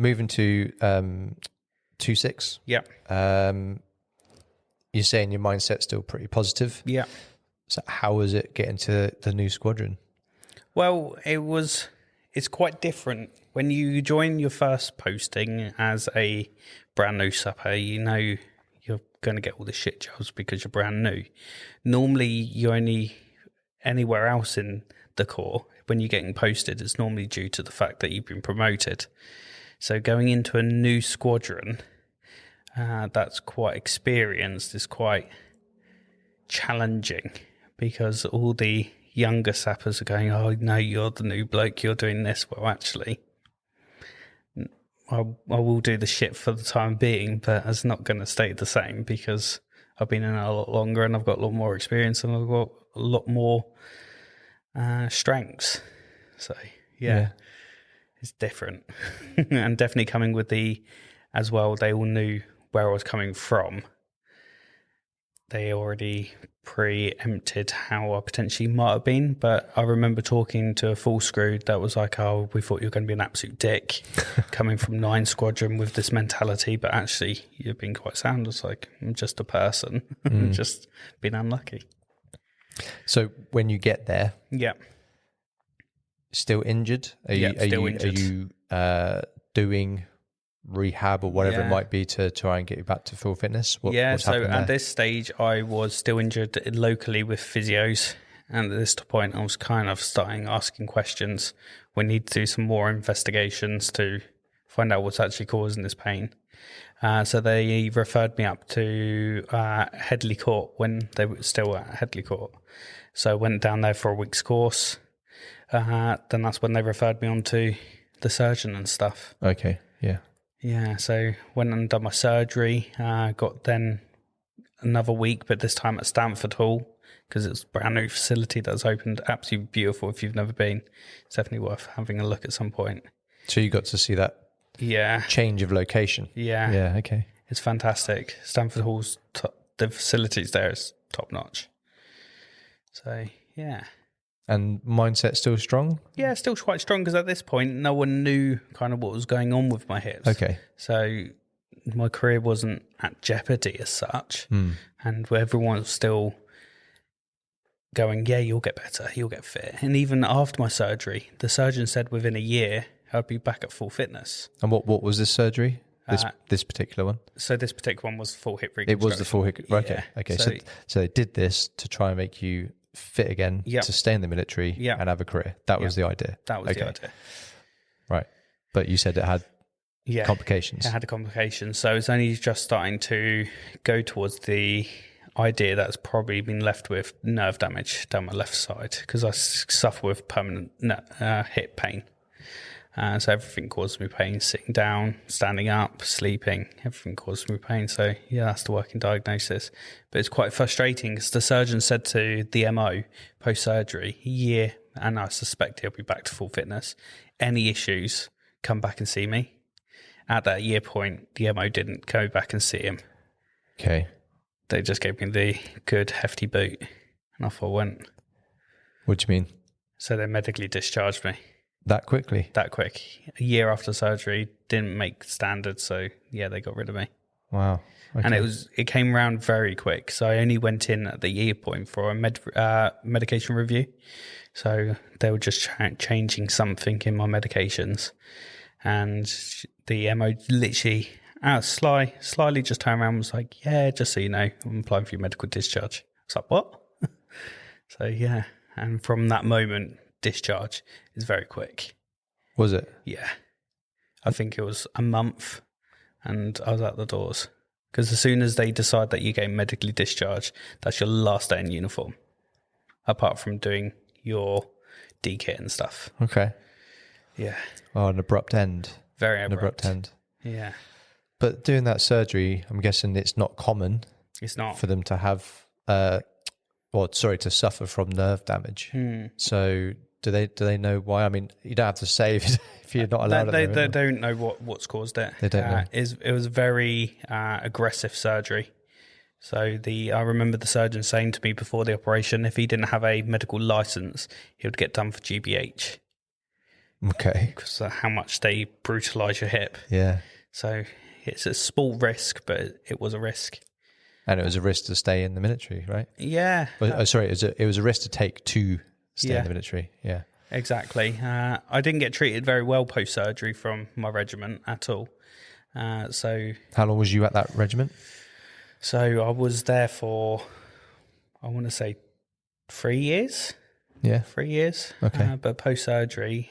moving to 2-6. Yeah. You're saying your mindset's still pretty positive. Yeah. So how was it getting to the new squadron? Well, it's quite different. When you join your first posting as a brand new sapper, you know you're going to get all the shit jobs because you're brand new. Normally, you're only anywhere else in the Corps, when you're getting posted, it's normally due to the fact that you've been promoted. So going into a new squadron that's quite experienced is quite challenging, because all the younger sappers are going, oh no, you're the new bloke, you're doing this. Well, actually, I will do the shit for the time being, but it's not going to stay the same, because I've been in it a lot longer and I've got a lot more experience and I've got a lot more strengths. So yeah. It's different. And definitely coming with as well, they all knew where I was coming from. They already preempted how I potentially might have been, but I remember talking to a full screw that was like, oh, we thought you were going to be an absolute dick coming from 9 Squadron with this mentality, but actually you've been quite sound. I was like, I'm just a person, just been unlucky. So when you get there, still injured? Are you doing rehab or whatever it might be to try and get you back to full fitness? So at this stage I was still injured locally with physios, and at this point I was kind of asking questions. We need to do some more investigations to find out what's actually causing this pain. So they referred me up to Headley Court when they were still at Headley Court. So I went down there for a week's course. Then that's when they referred me on to the surgeon and stuff. Okay, yeah. Yeah, so went and done my surgery, got then another week, but this time at Stamford Hall, because it's a brand new facility that's opened. Absolutely beautiful. If you've never been, it's definitely worth having a look at some point. So you got to see that change of location. Yeah, okay. It's fantastic. Stamford Hall's the facilities there is top notch. So yeah. And mindset still strong? Yeah, still quite strong, because at this point, no one knew kind of what was going on with my hips. Okay. So my career wasn't at jeopardy as such. And everyone was still going, yeah, you'll get better, you'll get fit. And even after my surgery, the surgeon said within a year, I'd be back at full fitness. And what was this surgery? This particular one? So this particular one was full hip reconstruction. It was the full hip. Okay. Yeah. Okay. So they did this to try and make you fit again, to stay in the military and have a career. That was the idea. That was the idea. Right. But you said it had complications. It had a complication. So it's only just starting to go towards the idea that's probably been left with nerve damage down my left side, because I suffer with permanent hip pain. So everything causes me pain, sitting down, standing up, sleeping, everything causes me pain. So yeah, that's the working diagnosis. But it's quite frustrating, because the surgeon said to the MO post-surgery, and I suspect he'll be back to full fitness. Any issues, come back and see me. At that year point, the MO didn't go back and see him. Okay. They just gave me the good hefty boot, and off I went. What do you mean? So they medically discharged me. That quickly? That quick. A year after surgery, didn't make standards, so yeah, they got rid of me. Wow. Okay. And it came around very quick. So I only went in at the year point for a medication review. So they were just changing something in my medications, and the MO literally slyly just turned around and was like, yeah, just so you know, I'm applying for your medical discharge. I was like, what? So yeah, and from that moment, discharge is very quick. Was it? Yeah. I think it was a month and I was out the doors. Because as soon as they decide that you get medically discharged, that's your last day in uniform. Apart from doing your D-kit and stuff. Okay. Yeah. Oh, an abrupt end. Very abrupt. An abrupt end. Yeah. But doing that surgery, I'm guessing it's not common. It's not. For them to have, to suffer from nerve damage. So do they know why? I mean, you don't have to say if you're not allowed. They don't know what's caused it. They don't know. It was very aggressive surgery. So I remember the surgeon saying to me before the operation, if he didn't have a medical license, he would get done for GBH. Okay. because of how much they brutalise your hip. Yeah. So it's a small risk, but it was a risk. And it was a risk to stay in the military, right? Yeah. Sorry, it was a risk to take to stay Yeah. in the military. Yeah. Exactly. I didn't get treated very well post-surgery from my regiment at all. So How long was you at that regiment? I was there for, I want to say 3 years. Yeah. 3 years. Okay. But post-surgery,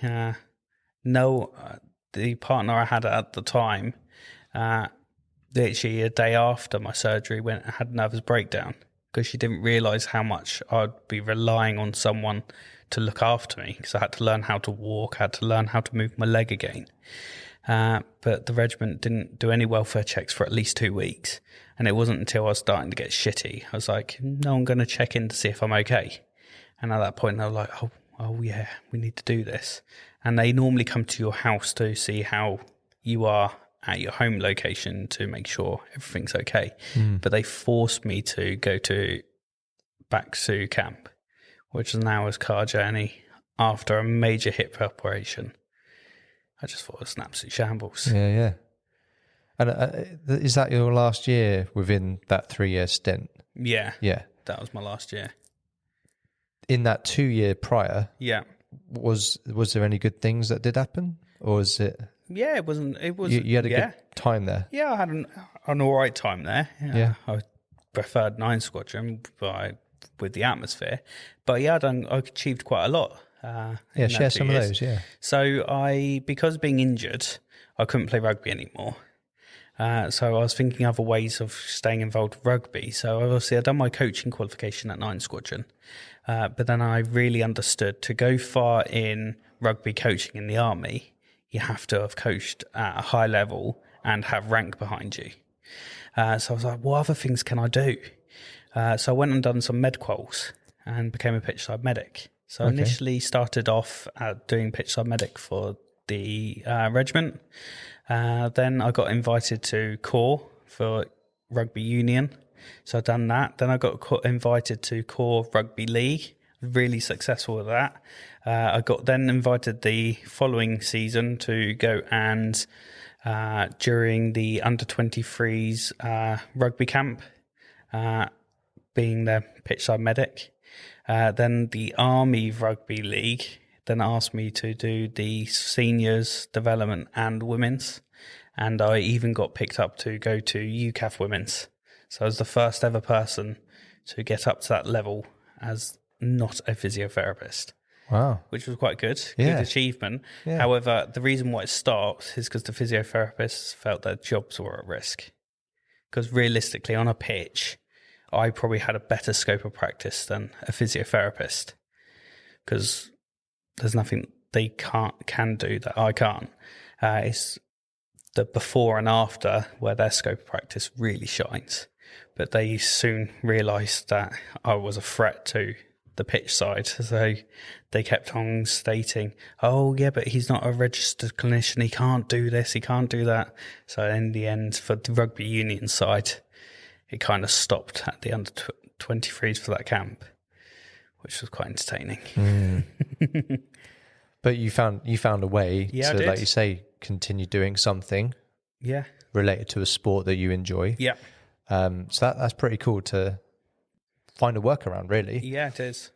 the partner I had at the time, literally a day after my surgery, had a nervous breakdown because she didn't realise how much I'd be relying on someone to look after me, because I had to learn how to walk, I had to learn how to move my leg again. But the regiment didn't do any welfare checks for at least 2 weeks. And it wasn't until I was starting to get shitty, I was like, no, I'm going to check in to see if I'm okay. And at that point, they were like, oh yeah, we need to do this. And they normally come to your house to see how you are at your home location to make sure everything's okay. But they forced me to go back to camp, which is an hour's car journey after a major hip operation. I just thought it was an absolute shambles. Yeah, yeah. And is that your last year within that 3-year stint? Yeah. Yeah. That was my last year. In that 2-year prior, Yeah. was there any good things that did happen? Or was it... Yeah, it was. You had a good time there? Yeah, I had an all right time there. Yeah. I preferred 9 Squadron with the atmosphere. But yeah, I achieved quite a lot. Yeah, share some of those, yeah. So because being injured, I couldn't play rugby anymore. So I was thinking other ways of staying involved with rugby. So obviously I'd done my coaching qualification at 9 Squadron. But then I really understood to go far in rugby coaching in the army, you have to have coached at a high level and have rank behind you. So I was like, what other things can I do? So I went and done some med quals and became a pitchside medic. So I initially started off doing pitchside medic for the regiment. Then I got invited to Corps for rugby union. So I've done that. Then I got invited to Corps Rugby League. Really successful with that. I got then invited the following season to go and during the under-23s rugby camp, being the pitchside medic. Then the Army Rugby League then asked me to do the seniors development and women's. And I even got picked up to go to UCAF women's. So I was the first ever person to get up to that level as not a physiotherapist. Wow. Which was quite good. Yeah. Good achievement. Yeah. However, the reason why it stopped is because the physiotherapists felt their jobs were at risk. Because realistically, on a pitch, I probably had a better scope of practice than a physiotherapist. Because there's nothing they can do that I can't. It's the before and after where their scope of practice really shines. But they soon realised that I was a threat to the pitch side. So they kept on stating, oh, yeah, but he's not a registered clinician. He can't do this. He can't do that. So in the end, for the rugby union side, it kind of stopped at the under-23s for that camp, which was quite entertaining. But you found a way to, like you say, continue doing something related to a sport that you enjoy. Yeah. So that's pretty cool to find a workaround, really. Yeah, it is.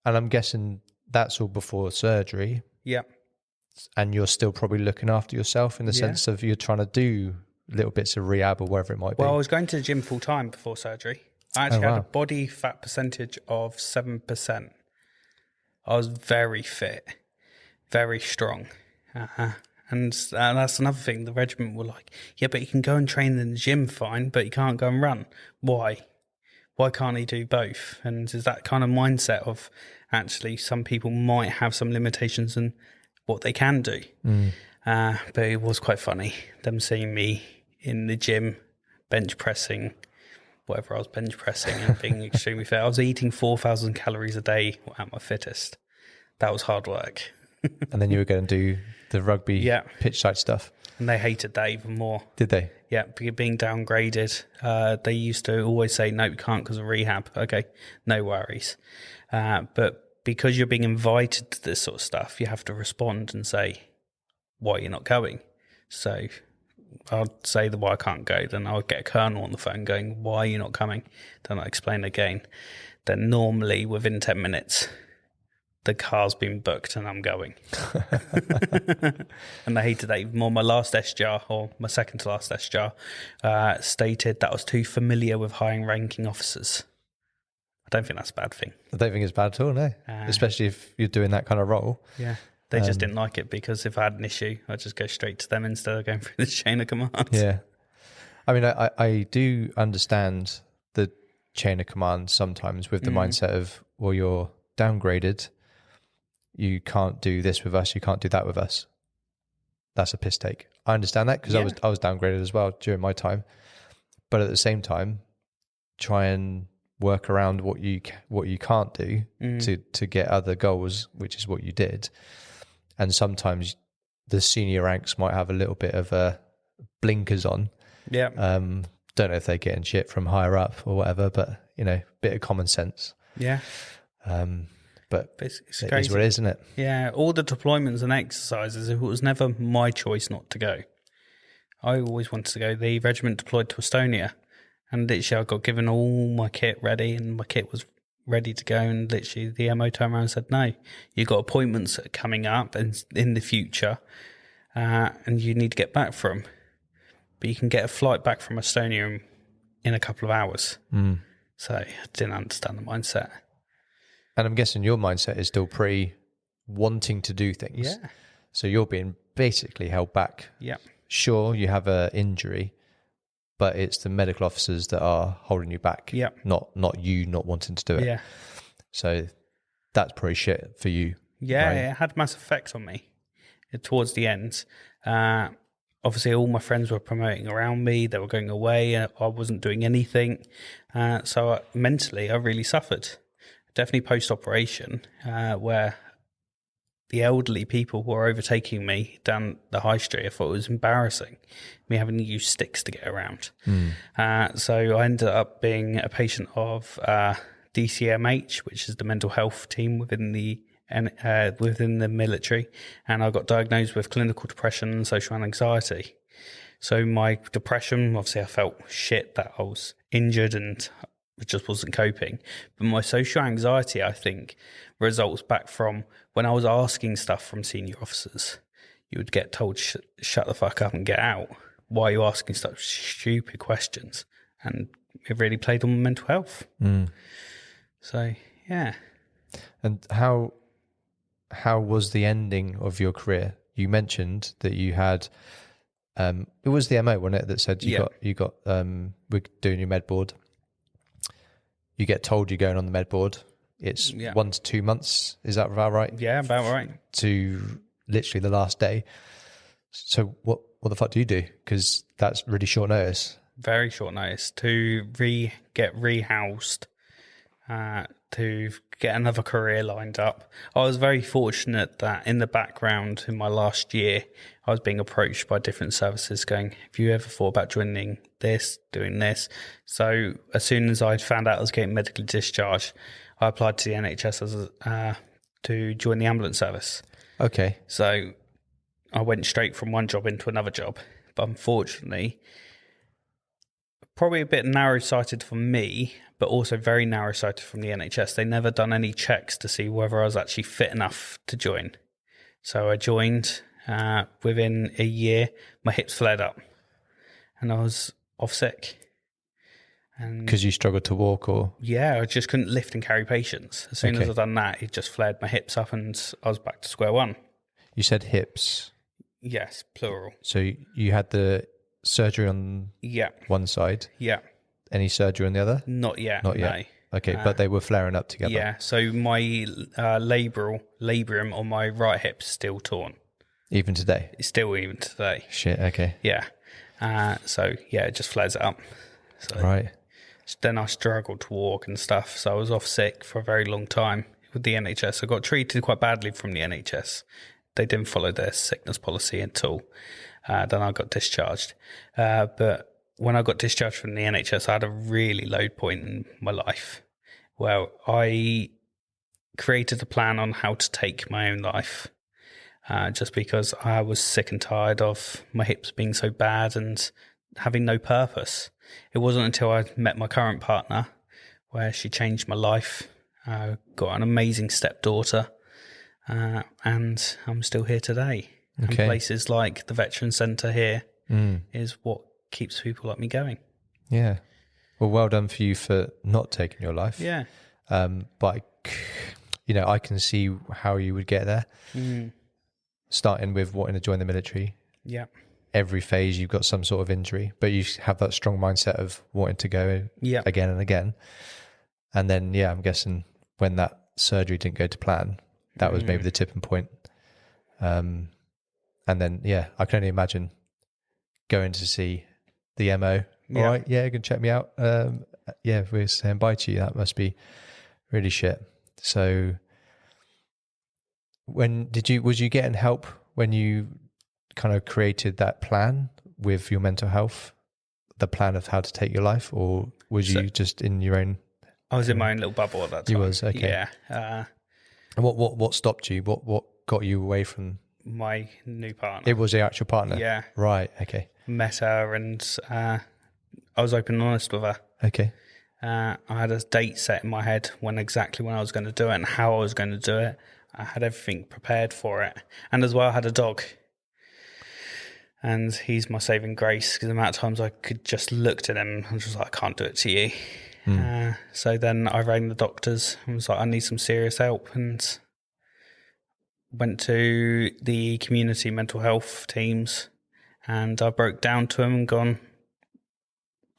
And I'm guessing that's all before surgery. Yeah. And you're still probably looking after yourself in the sense of you're trying to do little bits of rehab or whatever it might be. Well, I was going to the gym full time before surgery. I actually had a body fat percentage of 7%. I was very fit, very strong. And that's another thing. The regiment were like, yeah, but you can go and train in the gym fine, but you can't go and run. Why? Why can't he do both? And is that kind of mindset of actually some people might have some limitations in what they can do. But it was quite funny, them seeing me in the gym bench pressing, whatever I was bench pressing and being extremely fit. I was eating 4,000 calories a day at my fittest. That was hard work. And then you were going to do the rugby pitch side stuff. And they hated that even more. Did they? Yeah, being downgraded. They used to always say, no, we can't because of rehab. Okay, no worries. But because you're being invited to this sort of stuff, you have to respond and say why you're not going. So I'll say why I can't go. Then I'll get a colonel on the phone going, why are you not coming? Then I'll explain again. Then normally within 10 minutes, the car's been booked and I'm going. And I hated that even more. My last SJAR, or my second to last SJAR, stated that I was too familiar with high ranking officers. I don't think that's a bad thing. I don't think it's bad at all, no. Especially if you're doing that kind of role. Yeah. They just didn't like it because if I had an issue, I'd just go straight to them instead of going through the chain of command. Yeah. I mean, I do understand the chain of command sometimes with the mindset of, well, you're downgraded. You can't do this with us. You can't do that with us. That's a piss take. I understand that because I was downgraded as well during my time. But at the same time, try and work around what you can't do to get other goals, which is what you did. And sometimes the senior ranks might have a little bit of blinkers on. Yeah. Don't know if they're getting shit from higher up or whatever, but bit of common sense. Yeah. But it's it crazy. is what it is, isn't it? Yeah. All the deployments and exercises, it was never my choice not to go. I always wanted to go. The regiment deployed to Estonia, and literally I got given all my kit ready, and my kit was ready to go, and literally the MO turned around and said, no, you've got appointments coming up and in the future, and you need to get back from. But you can get a flight back from Estonia in a couple of hours. So I didn't understand the mindset. And I'm guessing your mindset is still wanting to do things. Yeah. So you're being basically held back. Yeah. Sure, you have an injury, but it's the medical officers that are holding you back. Yeah. Not you not wanting to do it. Yeah. So that's probably shit for you. Yeah, right? it had a massive effect on me towards the end. Obviously, all my friends were promoting around me. They were going away. I wasn't doing anything. So mentally, I really suffered. Definitely post-operation, where the elderly people were overtaking me down the high street. I thought it was embarrassing, me having to use sticks to get around. So I ended up being a patient of DCMH, which is the mental health team within the military, and I got diagnosed with clinical depression and social anxiety. So my depression, obviously I felt shit that I was injured and I just wasn't coping. But my social anxiety, I think, results back from when I was asking stuff from senior officers. You would get told, shut the fuck up and get out. Why are you asking such stupid questions? And it really played on my mental health. So, yeah. And how was the ending of your career? You mentioned that you had, it was the MO, wasn't it, that said you got we're doing your med board. You get told you're going on the med board. It's 1 to 2 months. Is that about right? Yeah, about right. To literally the last day. So what the fuck do you do? Because that's really short notice. Very short notice to get rehoused, to get another career lined up. I was very fortunate that in the background in my last year, I was being approached by different services going, have you ever thought about joining this, doing this? So as soon as I found out I was getting medically discharged, I applied to the NHS to join the ambulance service. Okay. So I went straight from one job into another job. But unfortunately, probably a bit narrow-sighted for me, but also very narrow-sighted from the NHS. They never done any checks to see whether I was actually fit enough to join. So I joined. Within a year, my hips flared up, and I was off sick. Because you struggled to walk, or yeah, I just couldn't lift and carry patients. As soon as I'd done that, it just flared my hips up, and I was back to square one. You said hips. Yes, plural. So you had the surgery on one side. Yeah. Any surgery on the other? Not yet. Not yet. No. Okay, but they were flaring up together. Yeah. So my labrum on my right hip is still torn. Even today? It's still even today. Shit, okay. Yeah. So, yeah, it just flares it up. So right. Then I struggled to walk and stuff. So I was off sick for a very long time with the NHS. I got treated quite badly from the NHS. They didn't follow their sickness policy at all. Then I got discharged. But when I got discharged from the NHS, I had a really low point in my life where I created a plan on how to take my own life. Just because I was sick and tired of my hips being so bad and having no purpose. It wasn't until I met my current partner where she changed my life. Got an amazing stepdaughter, and I'm still here today. And places like the Veteran Centre here is what keeps people like me going. Yeah. Well done for you for not taking your life. Yeah. But, I can see how you would get there. Starting with wanting to join the military. Yeah. Every phase you've got some sort of injury, but you have that strong mindset of wanting to go again and again. And then, I'm guessing when that surgery didn't go to plan, that was maybe the tipping point. And then, I can only imagine going to see the MO. All right, you can check me out. If we're saying bye to you, that must be really shit. So was you getting help when you kind of created that plan with your mental health, the plan of how to take your life, or was you just in your own? I was in my own little bubble at that time. You was, okay. Yeah. And what stopped you? What got you away from my new partner? It was the actual partner? Yeah. Right, okay. Met her and I was open and honest with her. Okay. I had a date set in my head when I was going to do it and how I was going to do it. I had everything prepared for it. And as well, I had a dog. And he's my saving grace because the amount of times I could just look at him and just like, I can't do it to you. So then I rang the doctors and was like, I need some serious help, and went to the community mental health teams, and I broke down to them and gone,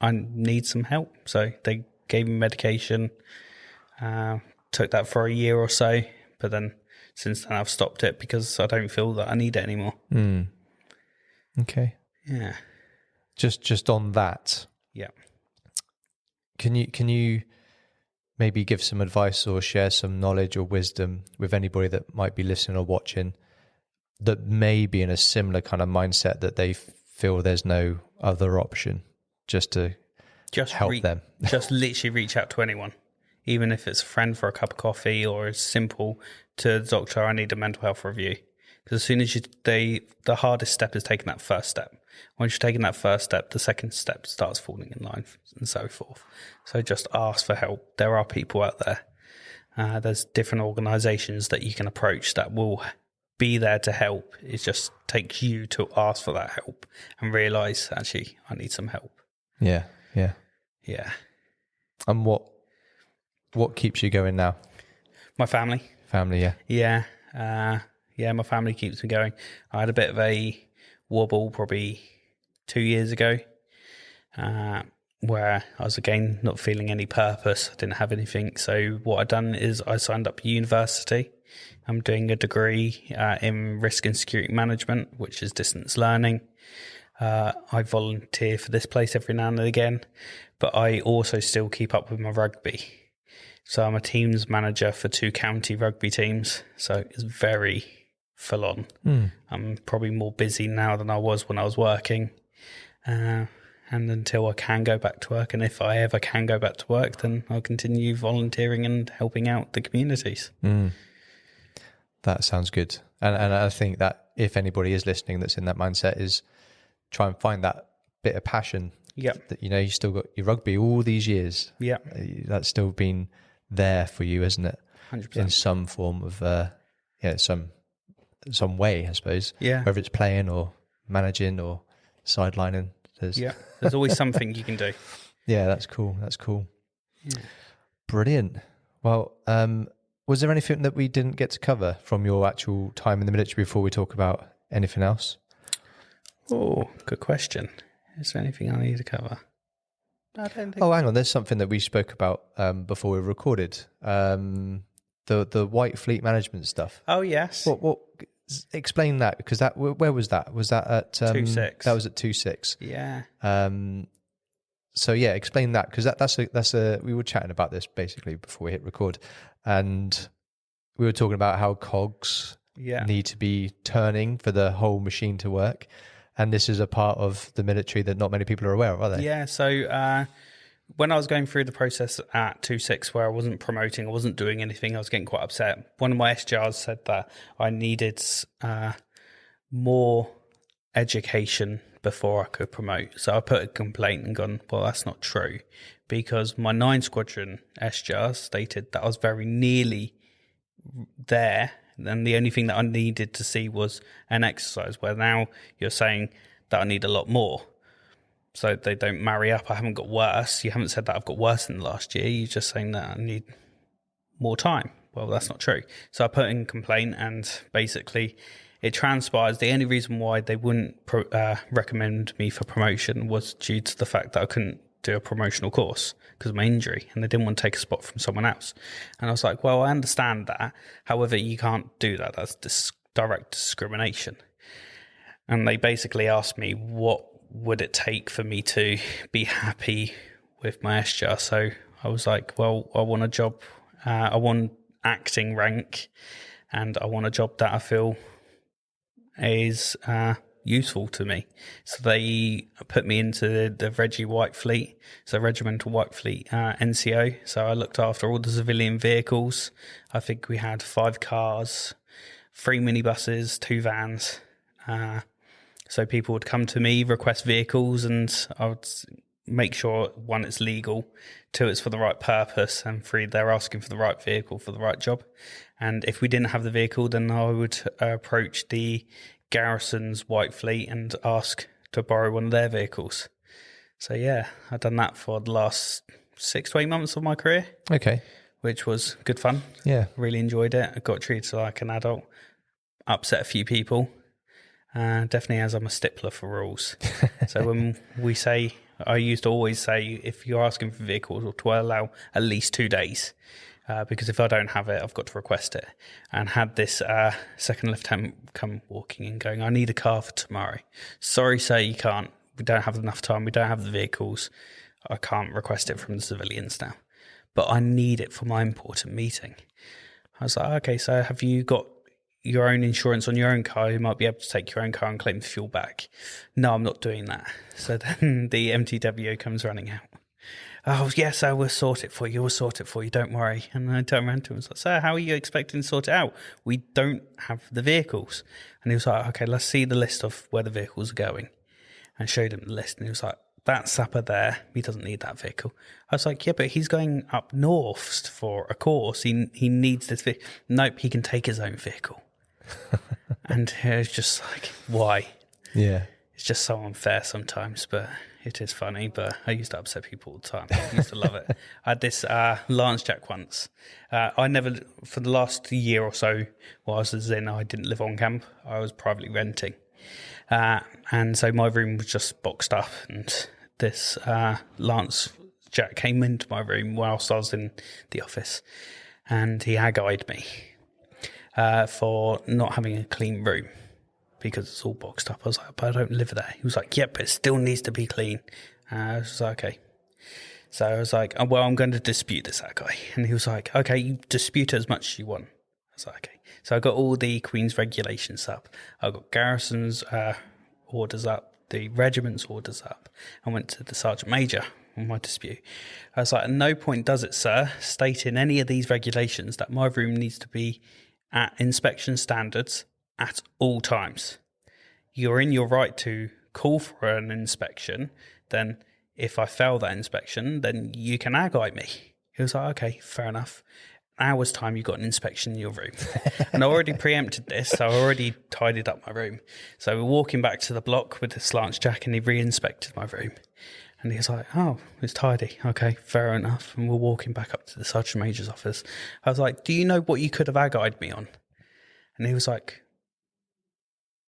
I need some help. So they gave me medication, took that for a year or so, but then since then I've stopped it because I don't feel that I need it anymore. Okay. Yeah. Just on that. Yeah. Can you maybe give some advice or share some knowledge or wisdom with anybody that might be listening or watching that may be in a similar kind of mindset that they feel there's no other option, just to help them? Just literally reach out to anyone, even if it's a friend for a cup of coffee, or it's simple to the doctor, I need a mental health review. Because as soon as the hardest step is taking that first step. Once you're taking that first step, the second step starts falling in line and so forth. So just ask for help. There are people out there. There's different organisations that you can approach that will be there to help. It just takes you to ask for that help and realise, actually, I need some help. Yeah. And what keeps you going now? My family. Family, yeah. Yeah, my family keeps me going. I had a bit of a wobble probably 2 years ago where I was again not feeling any purpose. I didn't have anything. So what I've done is I signed up for university. I'm doing a degree in risk and security management, which is distance learning. I volunteer for this place every now and again, but I also still keep up with my rugby. So I'm a teams manager for 2 county rugby teams. So it's very full on. I'm probably more busy now than I was when I was working. And until I can go back to work, and if I ever can go back to work, then I'll continue volunteering and helping out the communities. That sounds good. And I think that if anybody is listening that's in that mindset, is try and find that bit of passion. Yep. That, you still got your rugby all these years. Yeah. That's still been there for you, isn't it? 100%. In some form of, some way, I suppose. Yeah. Whether it's playing or managing or sidelining. There's always something you can do. Yeah, that's cool. Yeah. Brilliant. Well, was there anything that we didn't get to cover from your actual time in the military before we talk about anything else? Oh, good question. Is there anything I need to cover? I don't think. Oh, hang on. There's something that we spoke about before we recorded. The White Fleet Management stuff. Oh, yes. What? Explain that, because where was that? Was that at 2-6? That was at 2-6. Yeah. So yeah, explain that, because that's a we were chatting about this basically before we hit record, and we were talking about how cogs need to be turning for the whole machine to work, and this is a part of the military that not many people are aware of, are they? Yeah. So when I was going through the process at 2-6 where I wasn't promoting, I wasn't doing anything, I was getting quite upset. One of my SGRs said that I needed more education before I could promote. So I put a complaint and gone, well, that's not true, because my 9 Squadron SGR stated that I was very nearly there, and the only thing that I needed to see was an exercise, where now you're saying that I need a lot more. So they don't marry up. I haven't got worse. You haven't said that I've got worse in the last year. You're just saying that I need more time. Well, that's not true. So I put in a complaint, and basically it transpires the only reason why they wouldn't recommend me for promotion was due to the fact that I couldn't do a promotional course because of my injury, and they didn't want to take a spot from someone else. And I was like, well, I understand that. However, you can't do that. That's direct discrimination. And they basically asked me, what would it take for me to be happy with my SGR? So I was like, well, I want a job. I want acting rank, and I want a job that I feel is useful to me. So they put me into the Reggie White Fleet, so Regimental White Fleet NCO. So I looked after all the civilian vehicles. I think we had 5 cars, 3 minibuses, 2 vans. So people would come to me, request vehicles, and I would make sure, 1, it's legal, 2, it's for the right purpose, and 3, they're asking for the right vehicle for the right job. And if we didn't have the vehicle, then I would approach the garrison's White Fleet and ask to borrow one of their vehicles. So yeah, I've done that for the last 6 to 8 months of my career. Okay. Which was good fun. Yeah. Really enjoyed it. I got treated like an adult. Upset a few people. Definitely, as I'm a stickler for rules. So when we say, I used to always say, if you're asking for vehicles, to allow at least 2 days, because if I don't have it, I've got to request it. And had this second lieutenant come walking in going, I need a car for tomorrow. Sorry, sir, you can't. We don't have enough time. We don't have the vehicles. I can't request it from the civilians now. But I need it for my important meeting. I was like, okay, so have you got your own insurance on your own car? You might be able to take your own car and claim the fuel back. No, I'm not doing that. So then the MTWO comes running out. Oh, yes, I will sort it for you. We'll sort it for you. Don't worry. And I turned around to him and was like, sir, how are you expecting to sort it out? We don't have the vehicles. And he was like, okay, let's see the list of where the vehicles are going. And showed him the list. And he was like, that Sapper there, he doesn't need that vehicle. I was like, yeah, but he's going up north for a course. He needs this vehicle. Nope, he can take his own vehicle. And it was just like, why? Yeah. It's just so unfair sometimes, but it is funny. But I used to upset people all the time. I used to love it. I had this Lance Jack once. I never, for the last year or so, while I was in, I didn't live on camp. I was privately renting. And so my room was just boxed up, and this Lance Jack came into my room whilst I was in the office, and he ag-eyed me for not having a clean room because it's all boxed up. I was like, but I don't live there. He was like, yep, but it still needs to be clean. I was like, okay. So I was like, oh, well, I'm going to dispute this, that guy. And he was like, okay, you dispute it as much as you want. I was like, okay. So I got all the Queen's regulations up. I got Garrison's orders up, the regiment's orders up, and went to the Sergeant Major on my dispute. I was like, at no point does it, sir, state in any of these regulations that my room needs to be at inspection standards at all times. You're in your right to call for an inspection. Then if I fail that inspection, then you can ag-eye me. He was like, okay, fair enough. Hour's time, you got an inspection in your room. And I already preempted this, so I already tidied up my room. So we're walking back to the block with this Lance Jack, and he re-inspected my room. And he was like, oh, it's tidy. Okay, fair enough. And we're walking back up to the Sergeant Major's office. I was like, do you know what you could have ag-eyed me on? And he was like,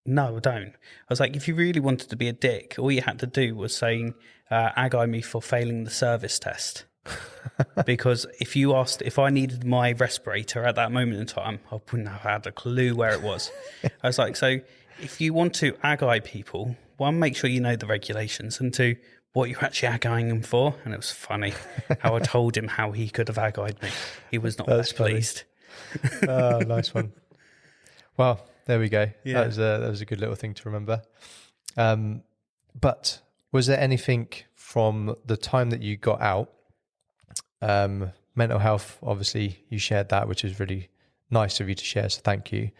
no, I don't. I was like, if you really wanted to be a dick, all you had to do was saying, ag-eye me for failing the service test. Because if you asked if I needed my respirator at that moment in time, I wouldn't have had a clue where it was. I was like, so if you want to ag-eye people, one, make sure you know the regulations, and two, what you're actually ag-eyeing them for. And it was funny how I told him how he could have ag-eyed me. He was not that pleased. Oh, nice one. Well, there we go. Yeah. That was a good little thing to remember. But Was there anything from the time that you got out, mental health, obviously you shared that, which is really nice of you to share, so thank you.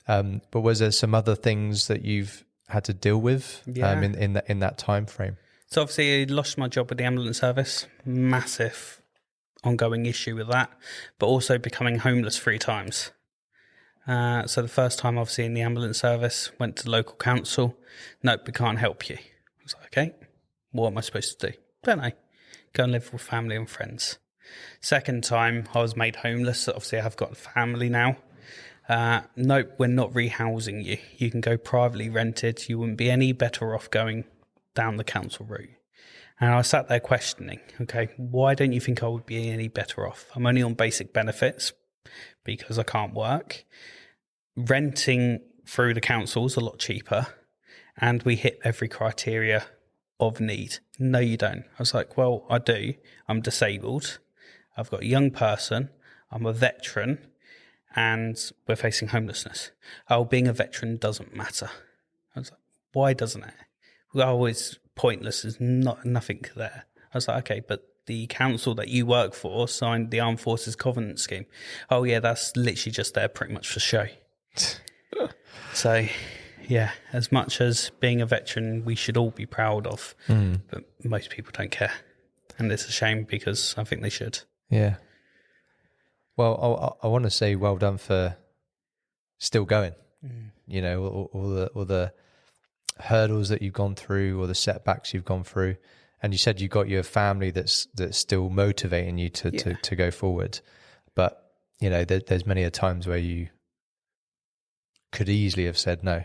But was there some other things that you've had to deal with in that time frame? So obviously I lost my job with the ambulance service, massive ongoing issue with that, but also becoming homeless 3 times. So the first time obviously in the ambulance service, went to the local council, nope, we can't help you. I was like, okay, what am I supposed to do? Don't know. Go and live with family and friends. Second time I was made homeless, obviously I've got a family now. Nope, we're not rehousing you. You can go privately rented. You wouldn't be any better off going down the council route. And I sat there questioning, okay, why don't you think I would be any better off? I'm only on basic benefits because I can't work. Renting through the council is a lot cheaper, and we hit every criteria of need. No, you don't. I was like, well, I do. I'm disabled. I've got a young person. I'm a veteran. And we're facing homelessness. Oh, being a veteran doesn't matter. I was like, why doesn't it? Oh, it's pointless. There's nothing there. I was like, okay, but the council that you work for signed the Armed Forces Covenant Scheme. Oh, yeah, that's literally just there pretty much for show. So, yeah, as much as being a veteran, we should all be proud of, but most people don't care. And it's a shame because I think they should. Yeah. Well, I want to say well done for still going. You know, all the hurdles that you've gone through, or the setbacks you've gone through, and you said you got your family that's still motivating you to go forward. But you know, there's many a times where you could easily have said no.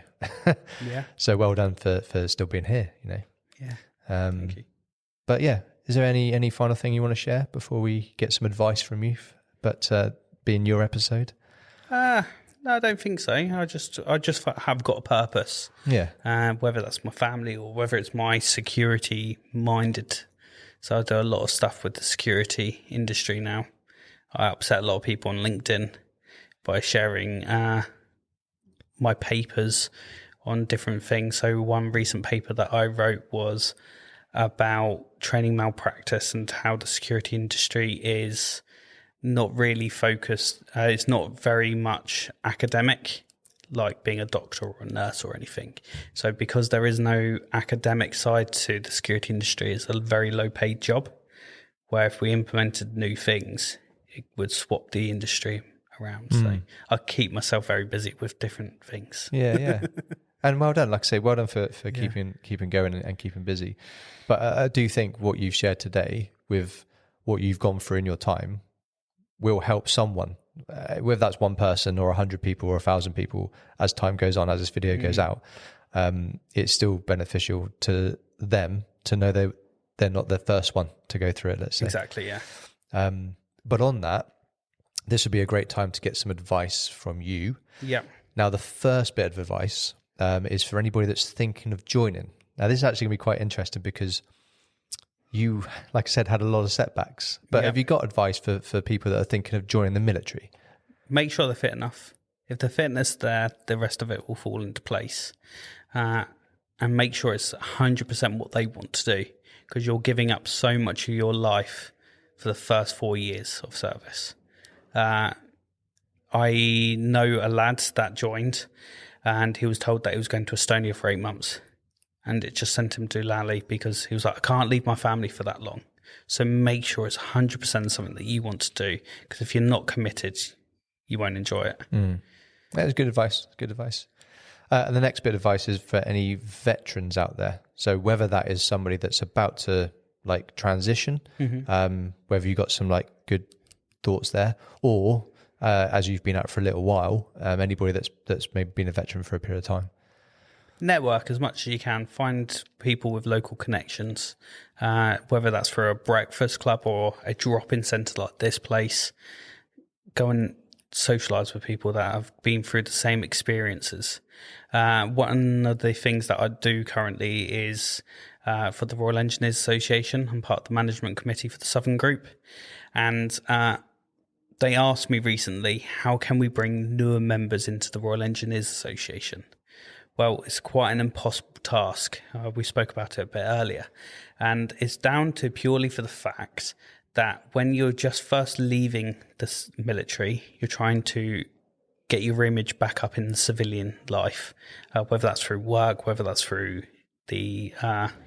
Yeah. So well done for still being here. You know. Yeah. Thank you. But yeah, is there any final thing you want to share before we get some advice from you? But being your episode? No, I don't think so. I just have got a purpose. Yeah. Whether that's my family or whether it's my security minded. So I do a lot of stuff with the security industry now. I upset a lot of people on LinkedIn by sharing my papers on different things. So one recent paper that I wrote was about training malpractice and how the security industry is not really focused. It's not very much academic, like being a doctor or a nurse or anything. So because there is no academic side to the security industry, it's a very low paid job, where if we implemented new things, it would swap the industry around. So I keep myself very busy with different things. Yeah. And well done. Like I say, well done for keeping going and keeping busy. But I do think what you've shared today with what you've gone through in your time will help someone, whether that's one person or 100 people or 1,000 people, as time goes on, as this video goes out. It's still beneficial to them to know they're not the first one to go through it, let's say. Exactly, yeah. But on that, this would be a great time to get some advice from you. Yeah. Now, the first bit of advice is for anybody that's thinking of joining. Now, this is actually going to be quite interesting because you, like I said, had a lot of setbacks. But have you got advice for people that are thinking of joining the military? Make sure they're fit enough. If the fitness there, the rest of it will fall into place. And make sure it's 100% what they want to do, because you're giving up so much of your life for the first 4 years of service. I know a lad that joined, and he was told that he was going to Estonia for 8 months. And it just sent him to Lally because he was like, I can't leave my family for that long. So make sure it's 100% something that you want to do, because if you're not committed, you won't enjoy it. That was good advice. Good advice. And the next bit of advice is for any veterans out there. So whether that is somebody that's about to like transition, whether you got some like good thoughts there, or as you've been out for a little while, anybody that's maybe been a veteran for a period of time. Network as much as you can. Find people with local connections, whether that's for a breakfast club or a drop-in centre like this place. Go and socialise with people that have been through the same experiences. One of the things that I do currently is for the Royal Engineers Association. I'm part of the management committee for the Southern Group. And they asked me recently, how can we bring newer members into the Royal Engineers Association? well, it's quite an impossible task. We spoke about it a bit earlier. And it's down to purely for the fact that when you're just first leaving the military, you're trying to get your image back up in civilian life, whether that's through work, whether that's through the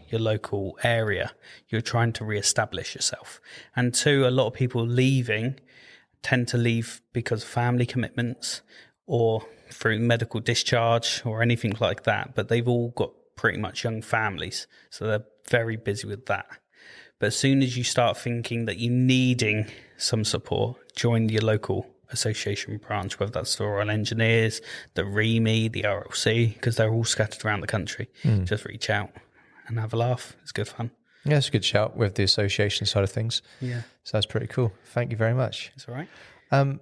your local area. You're trying to re-establish yourself. And two, a lot of people leaving tend to leave because of family commitments or through medical discharge or anything like that. But they've all got pretty much young families, so they're very busy with that. But as soon as you start thinking that you're needing some support, join your local association branch, whether that's the Royal Engineers, the REME, the RLC, because they're all scattered around the country. Just reach out and have a laugh. It's good fun. Yeah, it's a good shout with the association side of things. Yeah. So that's pretty cool. Thank you very much. It's all right.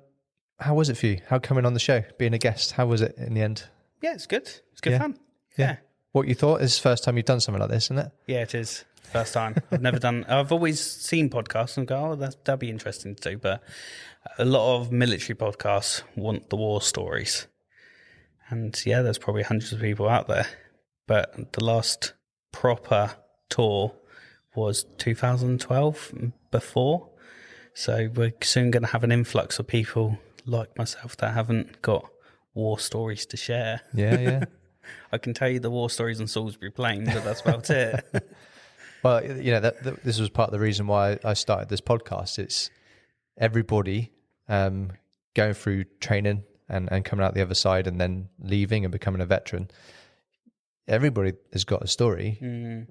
How was it for you? How coming on the show, being a guest? How was it in the end? Yeah, it's good. It's good fun. Yeah. What you thought is the first time you've done something like this, isn't it? Yeah, it is. First time. I've never done. I've always seen podcasts and go, oh, that'd be interesting to do. But a lot of military podcasts want the war stories, and yeah, there's probably hundreds of people out there. But the last proper tour was 2012. Before, so we're soon going to have an influx of people like myself that haven't got war stories to share. Yeah. I can tell you the war stories on Salisbury Plain, but that's about it. Well, this was part of the reason why I started this podcast. It's everybody going through training and coming out the other side and then leaving and becoming a veteran. Everybody has got a story.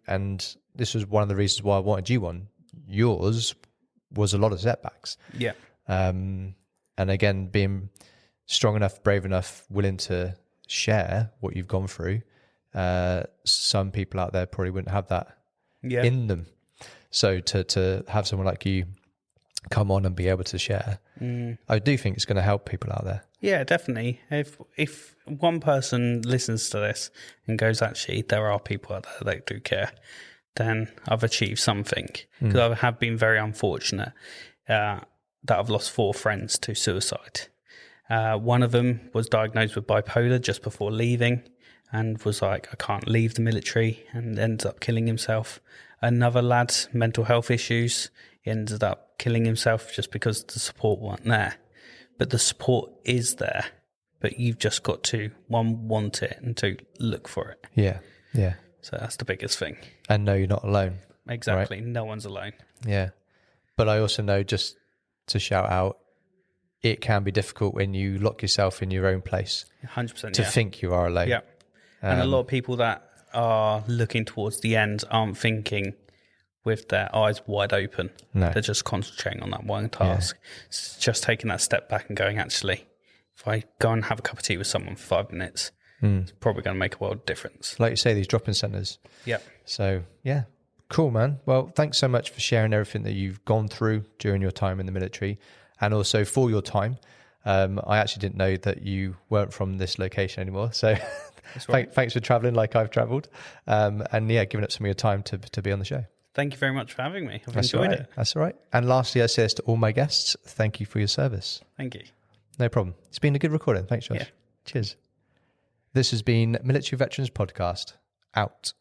And this was one of the reasons why I wanted you on. Yours was a lot of setbacks. Yeah. And again, being strong enough, brave enough, willing to share what you've gone through. Some people out there probably wouldn't have that in them. So to have someone like you come on and be able to share, I do think it's going to help people out there. Yeah, definitely. If one person listens to this and goes, actually, there are people out there that do care, then I've achieved something. Because I have been very unfortunate that I've lost 4 friends to suicide. One of them was diagnosed with bipolar just before leaving and was like, I can't leave the military, and ended up killing himself. Another lad, mental health issues, he ended up killing himself just because the support weren't there. But the support is there, but you've just got to, 1, want it, and 2, look for it. Yeah. So that's the biggest thing. And know you're not alone. Exactly. Right? No one's alone. Yeah. But I also know, just to shout out, it can be difficult when you lock yourself in your own place 100%. to think you are alone. Yeah. And a lot of people that are looking towards the end aren't thinking with their eyes wide open. No. They're just concentrating on that one task. Yeah. It's just taking that step back and going, actually, if I go and have a cup of tea with someone for 5 minutes, it's probably going to make a world of difference. Like you say, these drop-in centres. Yeah. So, yeah. Cool, man. Well, thanks so much for sharing everything that you've gone through during your time in the military, and also for your time. I actually didn't know that you weren't from this location anymore. So right. Thanks for traveling like I've traveled. And yeah, giving up some of your time to be on the show. Thank you very much for having me. I've enjoyed it. That's all right. And lastly, I say this to all my guests, thank you for your service. Thank you. No problem. It's been a good recording. Thanks, Josh. Yeah. Cheers. This has been Military Veterans Podcast. Out.